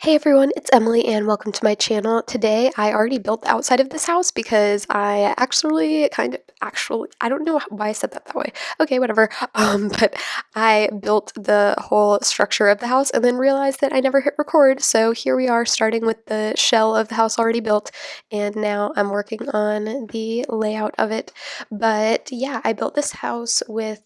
Hey everyone, it's Emily and welcome to my channel. Today I already built the outside of this house because I I don't know why I said that way. Okay, whatever. But I built the whole structure of the house and then realized that I never hit record. So here we are starting with the shell of the house already built, and now I'm working on the layout of it. But yeah, I built this house with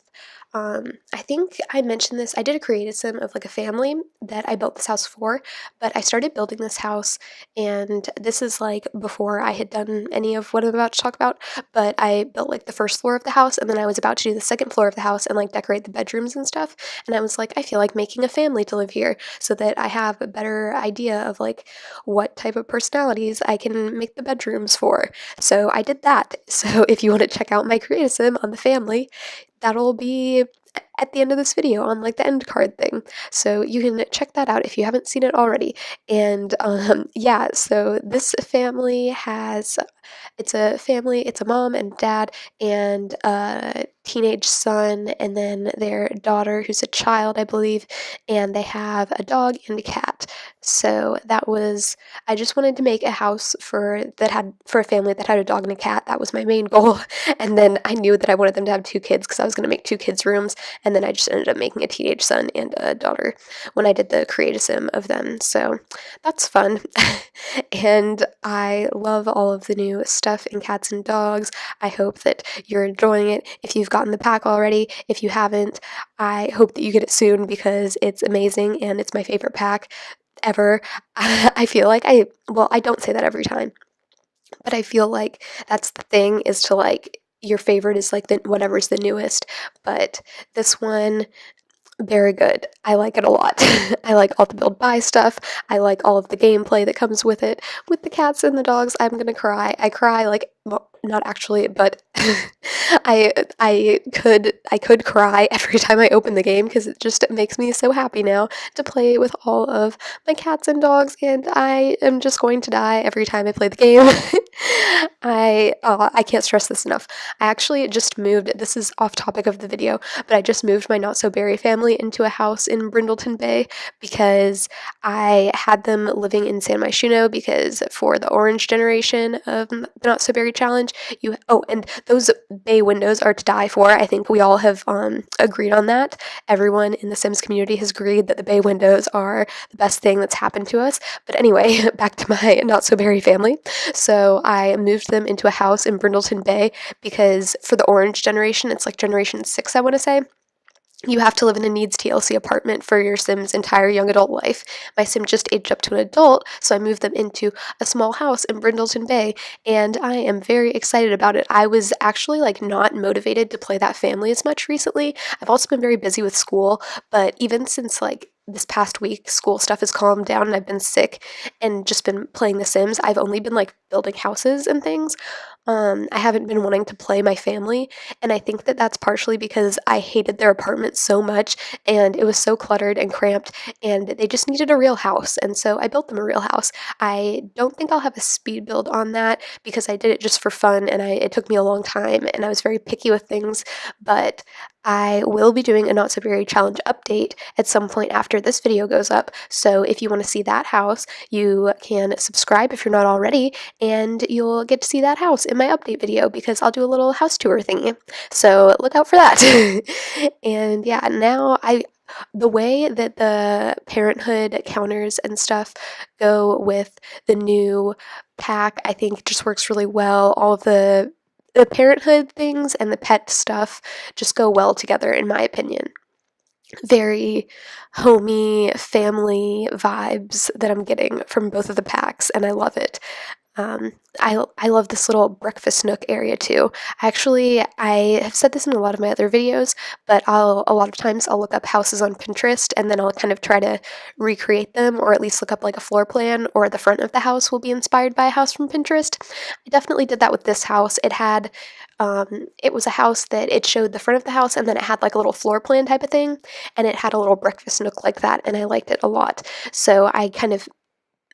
I think I mentioned this. I did a creative sim of like a family that I built this house for, but I started building this house, and this is like before I had done any of what I'm about to talk about. But I built like the first floor of the house, and then I was about to do the second floor of the house and like decorate the bedrooms and stuff. And I was like, I feel like making a family to live here so that I have a better idea of like what type of personalities I can make the bedrooms for. So I did that. So if you want to check out my creative sim on the family, that'll be at the end of this video on like the end card thing. So you can check that out if you haven't seen it already. And yeah, so this family has it's a mom and dad and a teenage son, and then their daughter who's a child, I believe, and they have a dog and a cat. So I just wanted to make a house for a family that had a dog and a cat. That was my main goal. And then I knew that I wanted them to have two kids because I was going to make two kids' rooms, and then I just ended up making a teenage son and a daughter when I did the creative sim of them. So that's fun. And I love all of the new stuff in cats and dogs. I hope that you're enjoying it. If you've gotten the pack already, if you haven't, I hope that you get it soon because it's amazing and it's my favorite pack ever. I feel like I don't say that every time, but I feel like that's the thing, is to like your favorite is like the whatever's the newest, but this one, very good. I like it a lot. I like all the build buy stuff. I like all of the gameplay that comes with it. With the cats and the dogs, I'm gonna cry. I cry like, well, not actually, but I could cry every time I open the game because it just makes me so happy now to play with all of my cats and dogs, and I am just going to die every time I play the game. I can't stress this enough. I actually just moved. This is off topic of the video, but I just moved my Not So Berry family into a house in Brindleton Bay because I had them living in San Myshuno, because for the orange generation of the Not So Berry challenge, and those bay windows are to die for. I think we all have agreed on that. Everyone in the Sims community has agreed that the bay windows are the best thing that's happened to us. But anyway, back to my Not So Berry family. So I moved them into a house in Brindleton Bay because for the orange generation, it's like generation 6, I want to say, you have to live in a needs TLC apartment for your Sim's entire young adult life. My Sim just aged up to an adult, so I moved them into a small house in Brindleton Bay, and I am very excited about it. I was actually like not motivated to play that family as much recently. I've also been very busy with school, but even since like this past week, school stuff has calmed down and I've been sick and just been playing The Sims. I've only been like building houses and things. I haven't been wanting to play my family, and I think that that's partially because I hated their apartment so much, and it was so cluttered and cramped, and they just needed a real house, and so I built them a real house. I don't think I'll have a speed build on that because I did it just for fun, and it took me a long time, and I was very picky with things, but I will be doing a Not So Very Challenge update at some point after this video goes up, so if you want to see that house, you can subscribe if you're not already, and you'll get to see that house in my update video because I'll do a little house tour thingy. So look out for that. And yeah, now the way that the parenthood counters and stuff go with the new pack, I think just works really well. All of the parenthood things and the pet stuff just go well together, in my opinion. Very homey family vibes that I'm getting from both of the packs, and I love it. I love this little breakfast nook area too. I have said this in a lot of my other videos, but a lot of times I'll look up houses on Pinterest and then I'll kind of try to recreate them, or at least look up like a floor plan, or the front of the house will be inspired by a house from Pinterest. I definitely did that with this house. It was a house that it showed the front of the house and then it had like a little floor plan type of thing, and it had a little breakfast nook like that, and I liked it a lot. So I kind of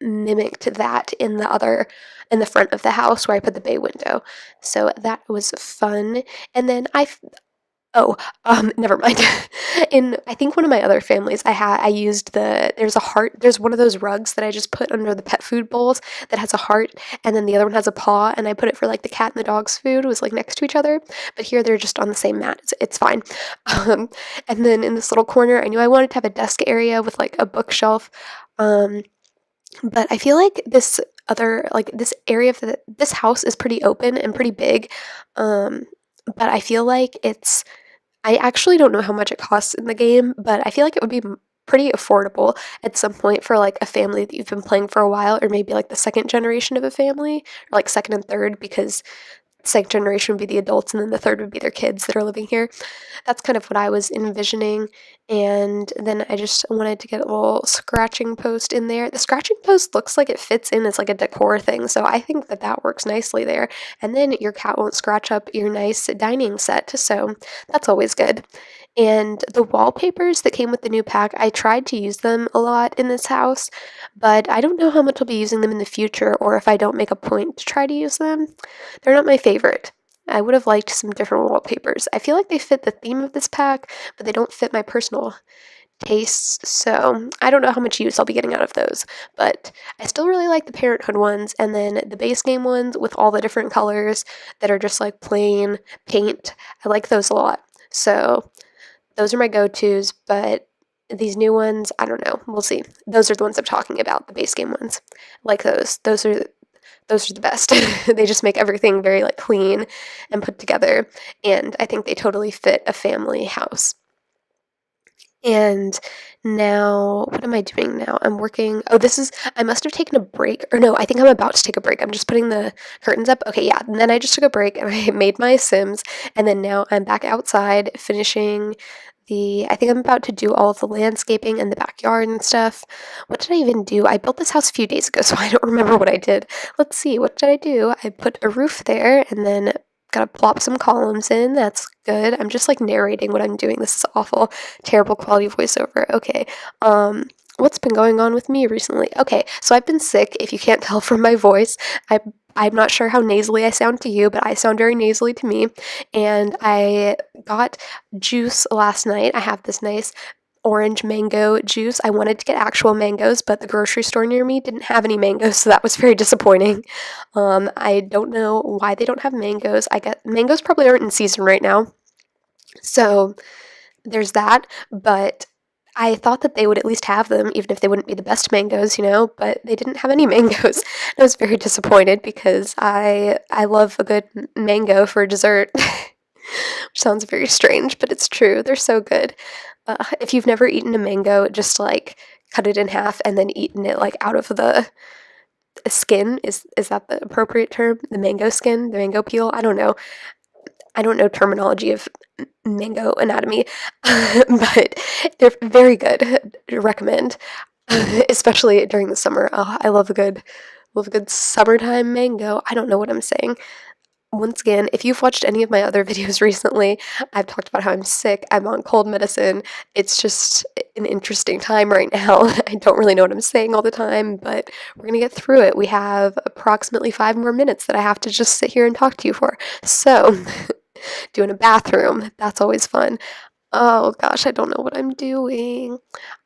mimicked that in the front of the house where I put the bay window. So that was fun. And then Oh, never mind. In I think one of my other families, I used there's a heart. There's one of those rugs that I just put under the pet food bowls that has a heart, and then the other one has a paw, and I put it for like the cat and the dog's food was like next to each other. But here they're just on the same mat. It's fine. Um, and then in this little corner, I knew I wanted to have a desk area with like a bookshelf. Um, but I feel like this area of this house is pretty open and pretty big. Um, but I feel like I actually don't know how much it costs in the game, but I feel like it would be pretty affordable at some point for like a family that you've been playing for a while, or maybe like the second generation of a family, or like second and third, because second generation would be the adults and then the third would be their kids that are living here. That's kind of what I was envisioning. And then I just wanted to get a little scratching post in there. The scratching post looks like it fits in as like a decor thing, so I think that that works nicely there. And then your cat won't scratch up your nice dining set, so that's always good. And the wallpapers that came with the new pack, I tried to use them a lot in this house, but I don't know how much I'll be using them in the future or if I don't make a point to try to use them. They're not my favorite. I would have liked some different wallpapers. I feel like they fit the theme of this pack, but they don't fit my personal tastes, so I don't know how much use I'll be getting out of those. But I still really like the Parenthood ones, and then the base game ones with all the different colors that are just like plain paint. I like those a lot. So those are my go-tos, but these new ones, I don't know. We'll see. Those are the ones I'm talking about, the base game ones. Like those. Those are the best. They just make everything very like clean and put together, and I think they totally fit a family house. And now, what am I doing now? I'm working. Oh, I must have taken a break. Or no, I think I'm about to take a break. I'm just putting the curtains up. Okay, yeah. And then I just took a break and I made my Sims. And then now I'm back outside finishing I think I'm about to do all of the landscaping in the backyard and stuff. What did I even do? I built this house a few days ago, so I don't remember what I did. Let's see, what did I do? I put a roof there and then gotta plop some columns in. That's good. I'm just like narrating what I'm doing. This is awful. Terrible quality voiceover. Okay. What's been going on with me recently? Okay, so I've been sick, if you can't tell from my voice. I'm not sure how nasally I sound to you, but I sound very nasally to me. And I got juice last night. I have this nice orange mango juice. I wanted to get actual mangoes, but the grocery store near me didn't have any mangoes, so that was very disappointing. I don't know why they don't have mangoes. I get mangoes probably aren't in season right now, so there's that. But I thought that they would at least have them, even if they wouldn't be the best mangoes, but they didn't have any mangoes. I was very disappointed because I love a good mango for dessert. Which sounds very strange, but it's true. They're so good. If you've never eaten a mango, just like cut it in half and then eaten it like out of the skin. Is that the appropriate term? The mango skin, the mango peel. I don't know. I don't know terminology of mango anatomy, but they're very good. Recommend, especially during the summer. Oh, I love a good summertime mango. I don't know what I'm saying. Once again, if you've watched any of my other videos recently, I've talked about how I'm sick, I'm on cold medicine. It's just an interesting time right now. I don't really know what I'm saying all the time, but we're gonna get through it. We have approximately 5 more minutes that I have to just sit here and talk to you for. So, doing a bathroom, that's always fun. Oh gosh, I don't know what I'm doing.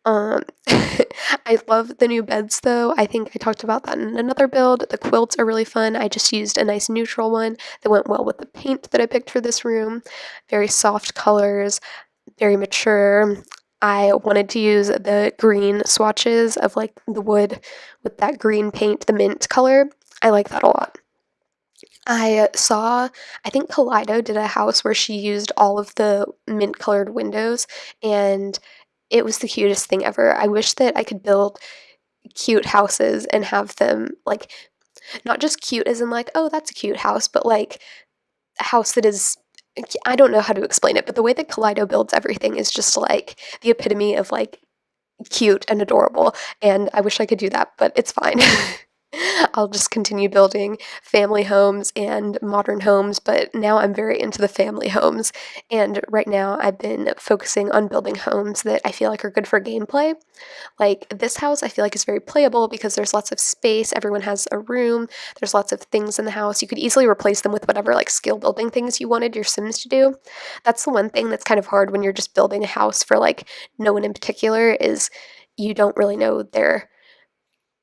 Um, I love the new beds though. I think I talked about that in another build. The quilts are really fun. I just used a nice neutral one that went well with the paint that I picked for this room. Very soft colors, very mature. I wanted to use the green swatches of like the wood with that green paint, the mint color. I like that a lot. I think Kaleido did a house where she used all of the mint colored windows, and it was the cutest thing ever. I wish that I could build cute houses and have them like not just cute as in like, oh, that's a cute house, but like a house that is I don't know how to explain it, but the way that Kaleido builds everything is just like the epitome of like cute and adorable, and I wish I could do that, but it's fine. I'll just continue building family homes and modern homes, but now I'm very into the family homes. And right now I've been focusing on building homes that I feel like are good for gameplay. Like this house, I feel like is very playable because there's lots of space, everyone has a room, there's lots of things in the house. You could easily replace them with whatever like skill building things you wanted your Sims to do. That's the one thing that's kind of hard when you're just building a house for like no one in particular is you don't really know their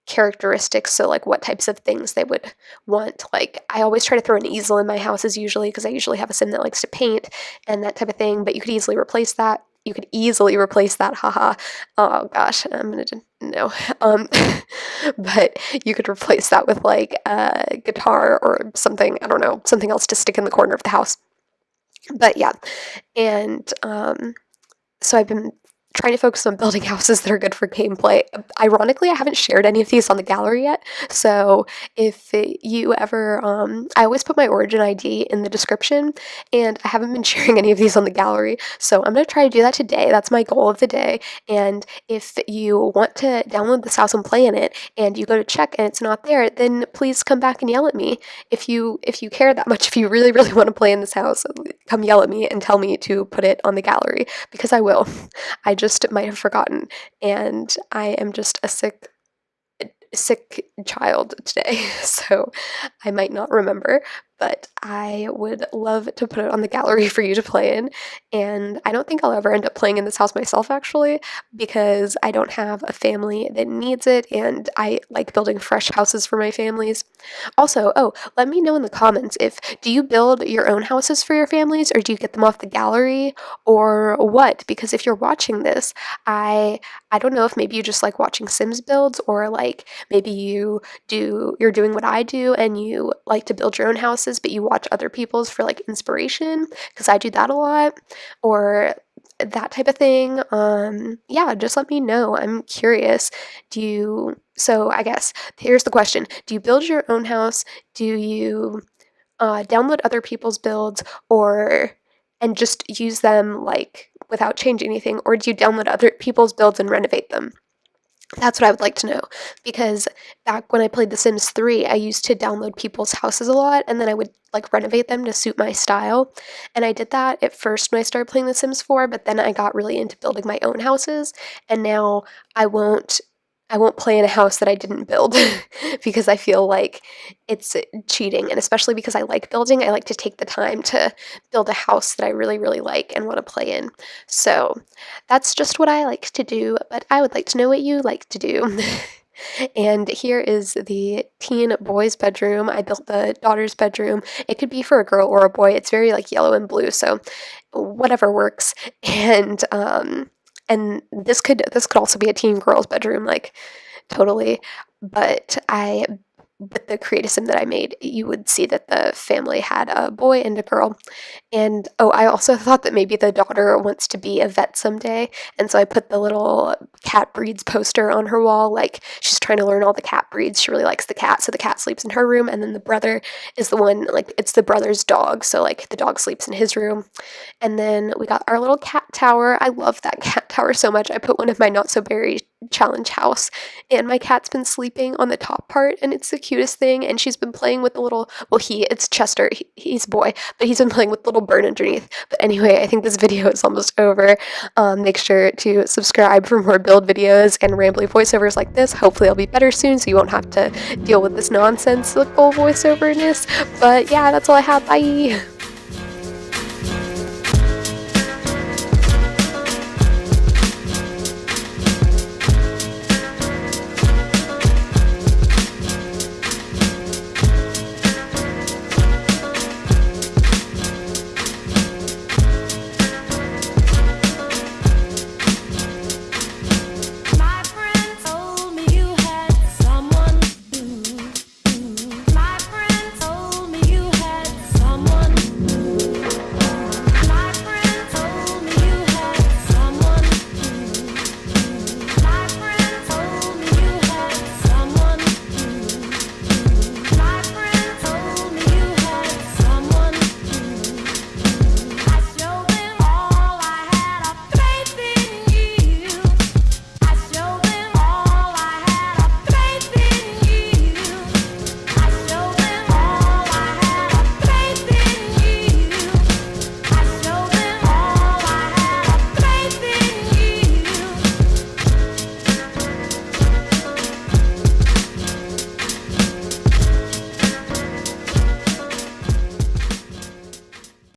characteristics, so like what types of things they would want. Like I always try to throw an easel in my houses usually because I usually have a sim that likes to paint and that type of thing, but you could easily replace that. You could easily replace that, haha. Oh gosh, I'm gonna no. But you could replace that with like a guitar or something, I don't know, something else to stick in the corner of the house. But yeah, and so I've been trying to focus on building houses that are good for gameplay. Ironically, I haven't shared any of these on the gallery yet, so if you ever, I always put my Origin ID in the description, and I haven't been sharing any of these on the gallery, so I'm going to try to do that today. That's my goal of the day, and if you want to download this house and play in it, and you go to check and it's not there, then please come back and yell at me. If you care that much, if you really, really want to play in this house, come yell at me and tell me to put it on the gallery, because I will. I just might have forgotten, and I am just a sick child today, so I might not remember, but I would love to put it on the gallery for you to play in, and I don't think I'll ever end up playing in this house myself, actually, because I don't have a family that needs it, and I like building fresh houses for my families. Also, oh, let me know in the comments do you build your own houses for your families, or do you get them off the gallery, or what? Because if you're watching this, I don't know if maybe you just like watching Sims builds, or like maybe you're doing what I do and you like to build your own houses, but you watch other people's for like inspiration, because I do that a lot, or that type of thing. Yeah, just let me know. I'm curious. So I guess here's the question. Do you build your own house? Do you download other people's builds and just use them like without changing anything, or do you download other people's builds and renovate them? That's what I would like to know, because back when I played The Sims 3, I used to download people's houses a lot, and then I would like renovate them to suit my style. And I did that at first when I started playing The Sims 4, but then I got really into building my own houses, and now I won't play in a house that I didn't build because I feel like it's cheating, and especially because I like building, I like to take the time to build a house that I really, really like and want to play in. So that's just what I like to do, but I would like to know what you like to do. And here is the teen boy's bedroom. I built the daughter's bedroom. It could be for a girl or a boy. It's very like yellow and blue, so whatever works. And this could also be a teen girl's bedroom, like totally. But with the creative sim that I made, you would see that the family had a boy and a girl. And oh, I also thought that maybe the daughter wants to be a vet someday, and so I put the little cat breeds poster on her wall, like she's trying to learn all the cat breeds. She really likes the cat, so the cat sleeps in her room, and then the brother is the one, like it's the brother's dog, so like the dog sleeps in his room. And then we got our little cat tower. I love that cat tower so much. I put one of my Not So Berry challenge house, and my cat's been sleeping on the top part, and it's the cutest thing. And she's been playing with the little, it's Chester, he's a boy, but he's been playing with the little bird underneath. But anyway, I think this video is almost over. Make sure to subscribe for more build videos and rambly voiceovers like this. Hopefully I'll be better soon, so you won't have to deal with this nonsensical voiceoverness. But yeah, that's all I have. Bye!